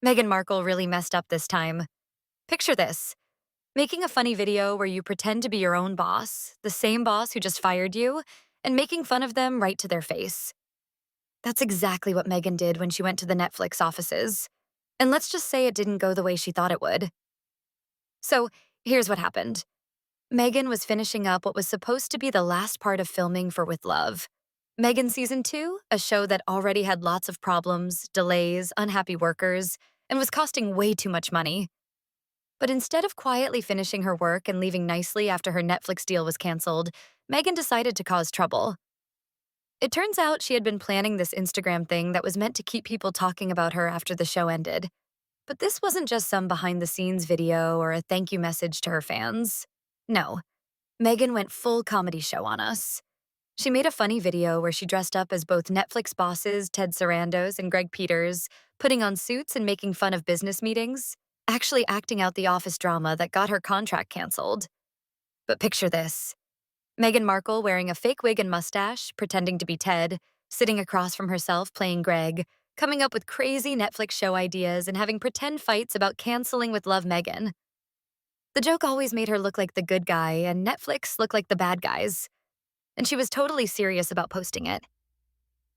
Meghan Markle really messed up this time. Picture this, making a funny video where you pretend to be your own boss, the same boss who just fired you, and making fun of them right to their face. That's exactly what Meghan did when she went to the Netflix offices. And let's just say it didn't go the way she thought it would. So here's what happened. Meghan was finishing up what was supposed to be the last part of filming for With Love. Meghan Season 2, a show that already had lots of problems, delays, unhappy workers, and was costing way too much money. But instead of quietly finishing her work and leaving nicely after her Netflix deal was canceled, Meghan decided to cause trouble. It turns out she had been planning this Instagram thing that was meant to keep people talking about her after the show ended. But this wasn't just some behind-the-scenes video or a thank you message to her fans. No, Meghan went full comedy show on us. She made a funny video where she dressed up as both Netflix bosses Ted Sarandos and Greg Peters, putting on suits and making fun of business meetings, actually acting out the office drama that got her contract canceled. But picture this. Meghan Markle wearing a fake wig and mustache, pretending to be Ted, sitting across from herself playing Greg, coming up with crazy Netflix show ideas and having pretend fights about canceling With Love Meghan. The joke always made her look like the good guy and Netflix look like the bad guys. And she was totally serious about posting it.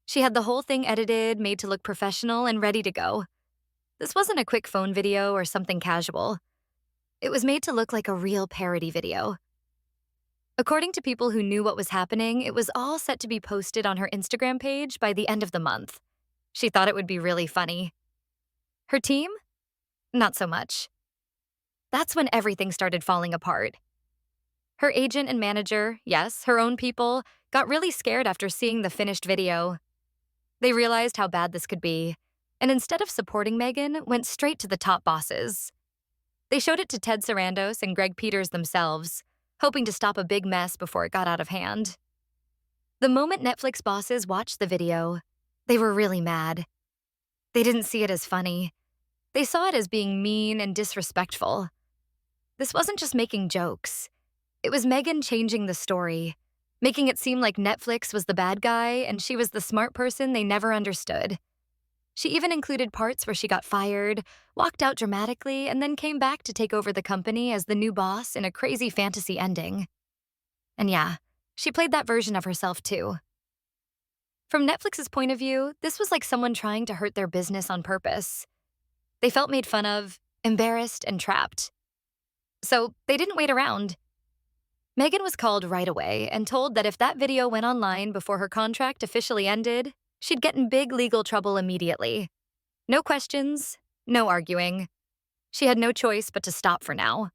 She had the whole thing edited, made to look professional, and ready to go. This wasn't a quick phone video or something casual. It was made to look like a real parody video. According to people who knew what was happening, it was all set to be posted on her Instagram page by the end of the month. She thought it would be really funny. Her team? Not so much. That's when everything started falling apart. Her agent and manager, yes, her own people, got really scared after seeing the finished video. They realized how bad this could be, and instead of supporting Meghan, went straight to the top bosses. They showed it to Ted Sarandos and Greg Peters themselves, hoping to stop a big mess before it got out of hand. The moment Netflix bosses watched the video, they were really mad. They didn't see it as funny. They saw it as being mean and disrespectful. This wasn't just making jokes. It was Meghan changing the story, making it seem like Netflix was the bad guy and she was the smart person they never understood. She even included parts where she got fired, walked out dramatically, and then came back to take over the company as the new boss in a crazy fantasy ending. And yeah, she played that version of herself too. From Netflix's point of view, this was like someone trying to hurt their business on purpose. They felt made fun of, embarrassed, and trapped. So they didn't wait around. Meghan was called right away and told that if that video went online before her contract officially ended, she'd get in big legal trouble immediately. No questions, no arguing. She had no choice but to stop for now.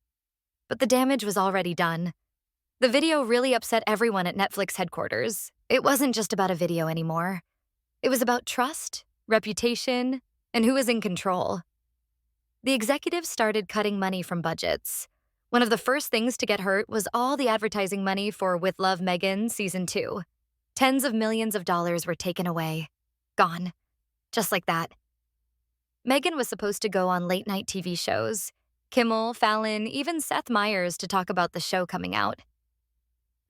But the damage was already done. The video really upset everyone at Netflix headquarters. It wasn't just about a video anymore. It was about trust, reputation, and who was in control. The executives started cutting money from budgets. One of the first things to get hurt was all the advertising money for With Love Meghan Season 2. Tens of millions of dollars were taken away. Gone. Just like that. Meghan was supposed to go on late-night TV shows. Kimmel, Fallon, even Seth Meyers to talk about the show coming out.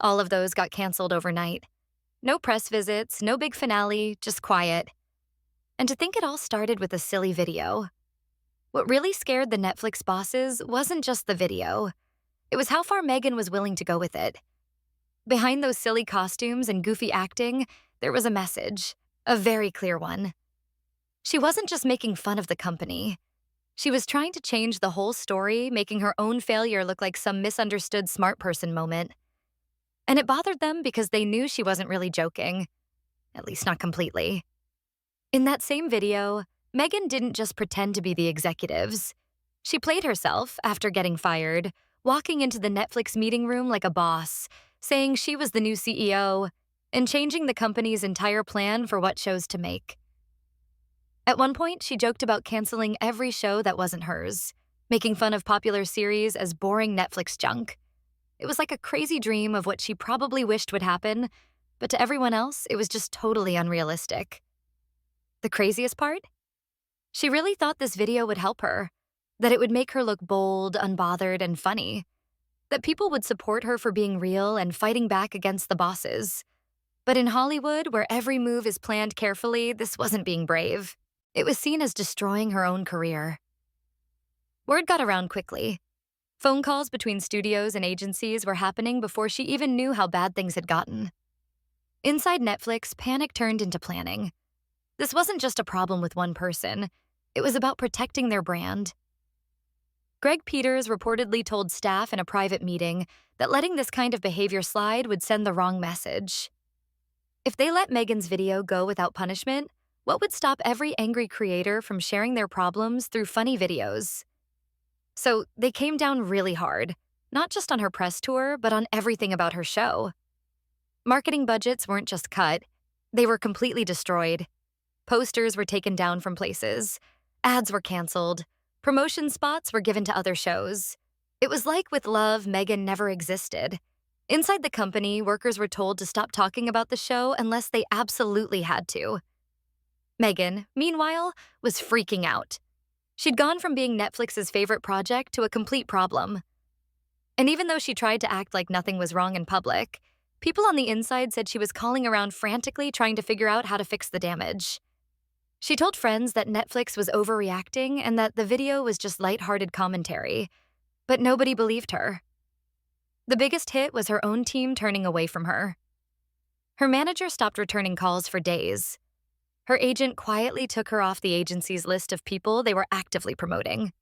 All of those got canceled overnight. No press visits, no big finale, just quiet. And to think it all started with a silly video. What really scared the Netflix bosses wasn't just the video. It was how far Meghan was willing to go with it. Behind those silly costumes and goofy acting, there was a message, a very clear one. She wasn't just making fun of the company. She was trying to change the whole story, making her own failure look like some misunderstood smart person moment. And it bothered them because they knew she wasn't really joking. At least not completely. In that same video, Meghan didn't just pretend to be the executives. She played herself after getting fired, walking into the Netflix meeting room like a boss, saying she was the new CEO, and changing the company's entire plan for what shows to make. At one point, she joked about canceling every show that wasn't hers, making fun of popular series as boring Netflix junk. It was like a crazy dream of what she probably wished would happen, but to everyone else, it was just totally unrealistic. The craziest part? She really thought this video would help her, that it would make her look bold, unbothered, and funny, that people would support her for being real and fighting back against the bosses. But in Hollywood, where every move is planned carefully, this wasn't being brave. It was seen as destroying her own career. Word got around quickly. Phone calls between studios and agencies were happening before she even knew how bad things had gotten. Inside Netflix, panic turned into planning. This wasn't just a problem with one person. It was about protecting their brand. Greg Peters reportedly told staff in a private meeting that letting this kind of behavior slide would send the wrong message. If they let Meghan's video go without punishment, what would stop every angry creator from sharing their problems through funny videos? So they came down really hard, not just on her press tour, but on everything about her show. Marketing budgets weren't just cut, they were completely destroyed. Posters were taken down from places, ads were canceled, promotion spots were given to other shows. It was like with Love, Meghan never existed. Inside the company, workers were told to stop talking about the show unless they absolutely had to. Meghan, meanwhile, was freaking out. She'd gone from being Netflix's favorite project to a complete problem. And even though she tried to act like nothing was wrong in public, people on the inside said she was calling around frantically trying to figure out how to fix the damage. She told friends that Netflix was overreacting and that the video was just lighthearted commentary, but nobody believed her. The biggest hit was her own team turning away from her. Her manager stopped returning calls for days. Her agent quietly took her off the agency's list of people they were actively promoting.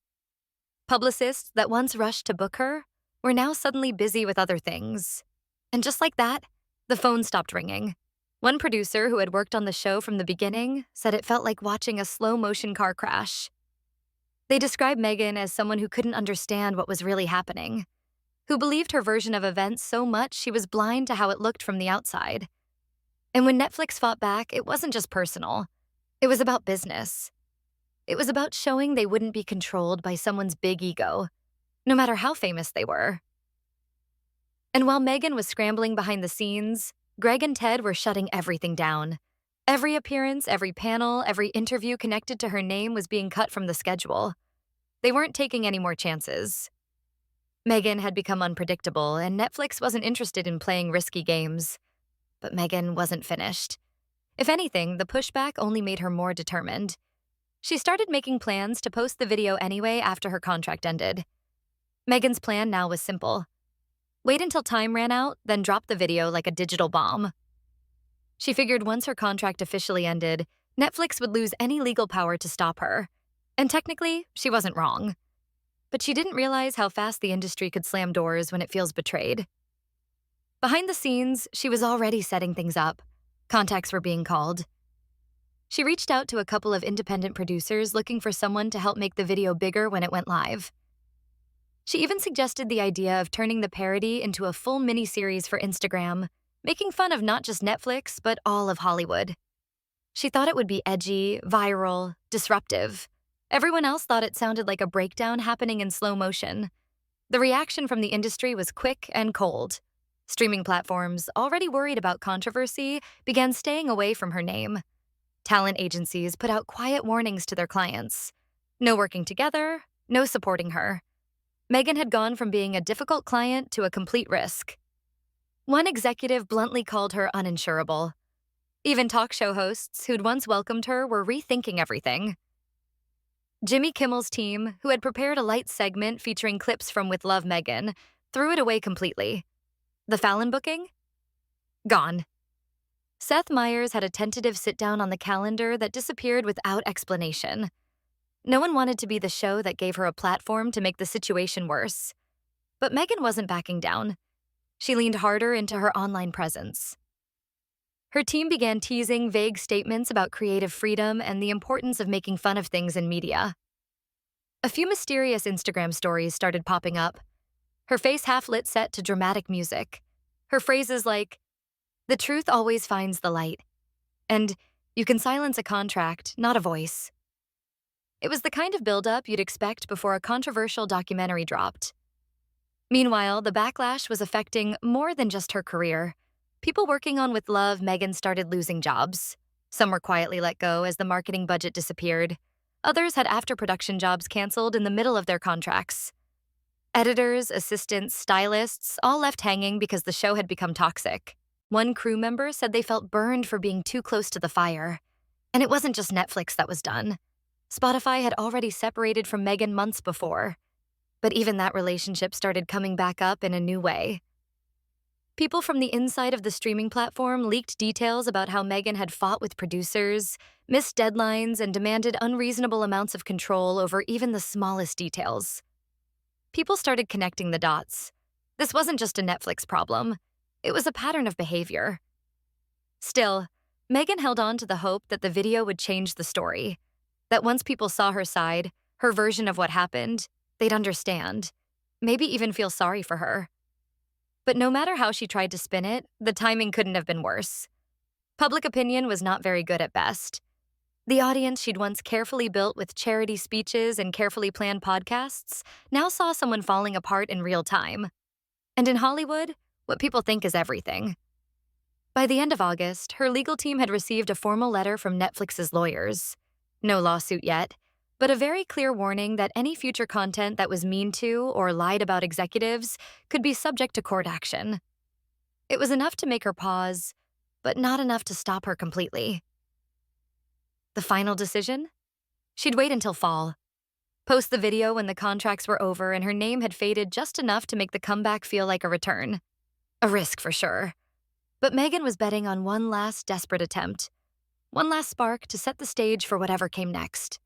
Publicists that once rushed to book her were now suddenly busy with other things. And just like that, the phone stopped ringing. One producer who had worked on the show from the beginning said it felt like watching a slow-motion car crash. They described Meghan as someone who couldn't understand what was really happening, who believed her version of events so much she was blind to how it looked from the outside. And when Netflix fought back, it wasn't just personal. It was about business. It was about showing they wouldn't be controlled by someone's big ego, no matter how famous they were. And while Meghan was scrambling behind the scenes, Greg and Ted were shutting everything down. Every appearance, every panel, every interview connected to her name was being cut from the schedule. They weren't taking any more chances. Meghan had become unpredictable, and Netflix wasn't interested in playing risky games. But Meghan wasn't finished. If anything, the pushback only made her more determined. She started making plans to post the video anyway after her contract ended. Meghan's plan now was simple. Wait until time ran out, then drop the video like a digital bomb. She figured once her contract officially ended, Netflix would lose any legal power to stop her. And technically, she wasn't wrong. But she didn't realize how fast the industry could slam doors when it feels betrayed. Behind the scenes, she was already setting things up. Contacts were being called. She reached out to a couple of independent producers looking for someone to help make the video bigger when it went live. She even suggested the idea of turning the parody into a full mini-series for Instagram, making fun of not just Netflix, but all of Hollywood. She thought it would be edgy, viral, disruptive. Everyone else thought it sounded like a breakdown happening in slow motion. The reaction from the industry was quick and cold. Streaming platforms, already worried about controversy, began staying away from her name. Talent agencies put out quiet warnings to their clients. No working together, no supporting her. Meghan had gone from being a difficult client to a complete risk. One executive bluntly called her uninsurable. Even talk show hosts who'd once welcomed her were rethinking everything. Jimmy Kimmel's team, who had prepared a light segment featuring clips from With Love, Meghan, threw it away completely. The Fallon booking? Gone. Seth Meyers had a tentative sit-down on the calendar that disappeared without explanation. No one wanted to be the show that gave her a platform to make the situation worse. But Meghan wasn't backing down. She leaned harder into her online presence. Her team began teasing vague statements about creative freedom and the importance of making fun of things in media. A few mysterious Instagram stories started popping up. Her face half-lit set to dramatic music. Her phrases like, "The truth always finds the light," and "You can silence a contract, not a voice." It was the kind of build-up you'd expect before a controversial documentary dropped. Meanwhile, the backlash was affecting more than just her career. People working on With Love, Meghan started losing jobs. Some were quietly let go as the marketing budget disappeared. Others had after-production jobs canceled in the middle of their contracts. Editors, assistants, stylists all left hanging because the show had become toxic. One crew member said they felt burned for being too close to the fire. And it wasn't just Netflix that was done. Spotify had already separated from Meghan months before, but even that relationship started coming back up in a new way. People from the inside of the streaming platform leaked details about how Meghan had fought with producers, missed deadlines, and demanded unreasonable amounts of control over even the smallest details. People started connecting the dots. This wasn't just a Netflix problem, it was a pattern of behavior. Still, Meghan held on to the hope that the video would change the story, that once people saw her side, her version of what happened, they'd understand, maybe even feel sorry for her. But no matter how she tried to spin it, the timing couldn't have been worse. Public opinion was not very good at best. The audience she'd once carefully built with charity speeches and carefully planned podcasts now saw someone falling apart in real time. And in Hollywood, what people think is everything. By the end of August, her legal team had received a formal letter from Netflix's lawyers. No lawsuit yet, but a very clear warning that any future content that was mean to or lied about executives could be subject to court action. It was enough to make her pause, but not enough to stop her completely. The final decision? She'd wait until fall. Post the video when the contracts were over and her name had faded just enough to make the comeback feel like a return. A risk for sure. But Meghan was betting on one last desperate attempt. One last spark to set the stage for whatever came next.